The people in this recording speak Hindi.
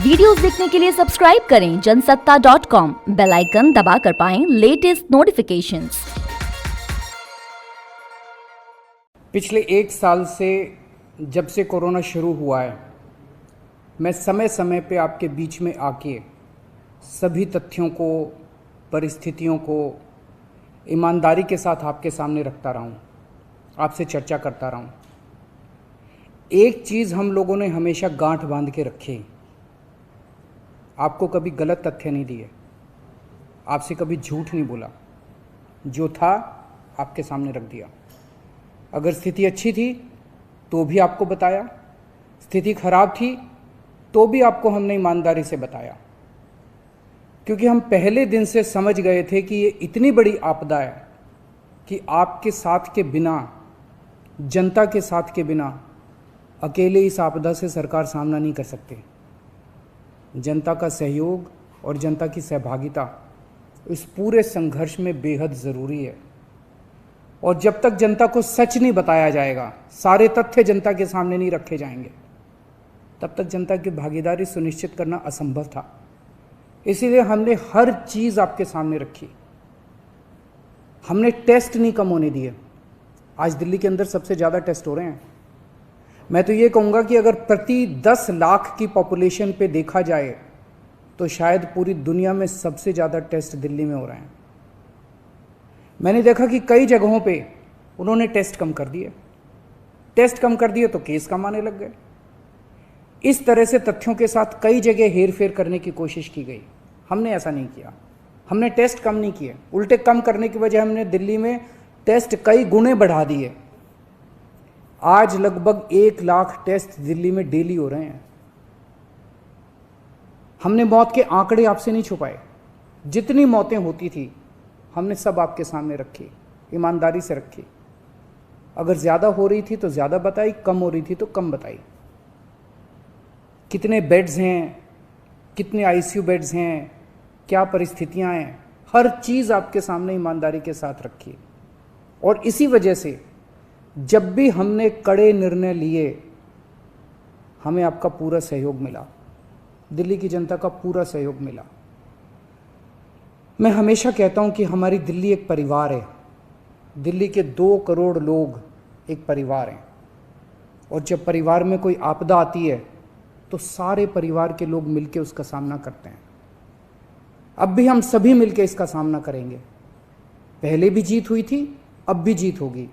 वीडियोस देखने के लिए सब्सक्राइब करें जनसत्ता.com, बेल आइकन दबाकर पाएं लेटेस्ट नोटिफिकेशंस। पिछले 1 साल से जब से कोरोना शुरू हुआ है, मैं समय समय पे आपके बीच में आके सभी तथ्यों को, परिस्थितियों को ईमानदारी के साथ आपके सामने रखता रहा हूँ, आपसे चर्चा करता रहा हूँ। एक चीज़ हम लोगों ने हमेशा गांठ बांध के रखी, आपको कभी गलत तथ्य नहीं दिए, आपसे कभी झूठ नहीं बोला, जो था आपके सामने रख दिया। अगर स्थिति अच्छी थी तो भी आपको बताया, स्थिति खराब थी तो भी आपको हमने ईमानदारी से बताया, क्योंकि हम पहले दिन से समझ गए थे कि ये इतनी बड़ी आपदा है कि आपके साथ के बिना, जनता के साथ के बिना अकेले इस आपदा से सरकार सामना नहीं कर सकती। जनता का सहयोग और जनता की सहभागिता इस पूरे संघर्ष में बेहद ज़रूरी है। और जब तक जनता को सच नहीं बताया जाएगा, सारे तथ्य जनता के सामने नहीं रखे जाएंगे, तब तक जनता की भागीदारी सुनिश्चित करना असंभव था। इसीलिए हमने हर चीज़ आपके सामने रखी। हमने टेस्ट नहीं कम होने दिए। आज दिल्ली के अंदर सबसे ज़्यादा टेस्ट हो रहे हैं। मैं तो ये कहूँगा कि अगर प्रति 10 लाख की पॉपुलेशन पे देखा जाए तो शायद पूरी दुनिया में सबसे ज़्यादा टेस्ट दिल्ली में हो रहे हैं। मैंने देखा कि कई जगहों पे उन्होंने टेस्ट कम कर दिए। टेस्ट कम कर दिए तो केस कम आने लग गए। इस तरह से तथ्यों के साथ कई जगह हेरफेर करने की कोशिश की गई। हमने ऐसा नहीं किया। हमने टेस्ट कम नहीं किए, उल्टे कम करने की वजह हमने दिल्ली में टेस्ट कई गुने बढ़ा दिए। आज लगभग 1 लाख टेस्ट दिल्ली में डेली हो रहे हैं। हमने मौत के आंकड़े आपसे नहीं छुपाए। जितनी मौतें होती थी हमने सब आपके सामने रखी, ईमानदारी से रखी। अगर ज़्यादा हो रही थी तो ज़्यादा बताई, कम हो रही थी तो कम बताई। कितने बेड्स हैं, कितने आईसीयू बेड्स हैं, क्या परिस्थितियां हैं, हर चीज़ आपके सामने ईमानदारी के साथ रखी। और इसी वजह से जब भी हमने कड़े निर्णय लिए, हमें आपका पूरा सहयोग मिला, दिल्ली की जनता का पूरा सहयोग मिला। मैं हमेशा कहता हूं कि हमारी दिल्ली एक परिवार है। दिल्ली के 2 करोड़ लोग एक परिवार हैं। और जब परिवार में कोई आपदा आती है तो सारे परिवार के लोग मिलकर उसका सामना करते हैं। अब भी हम सभी मिलकर इसका सामना करेंगे। पहले भी जीत हुई थी, अब भी जीत होगी।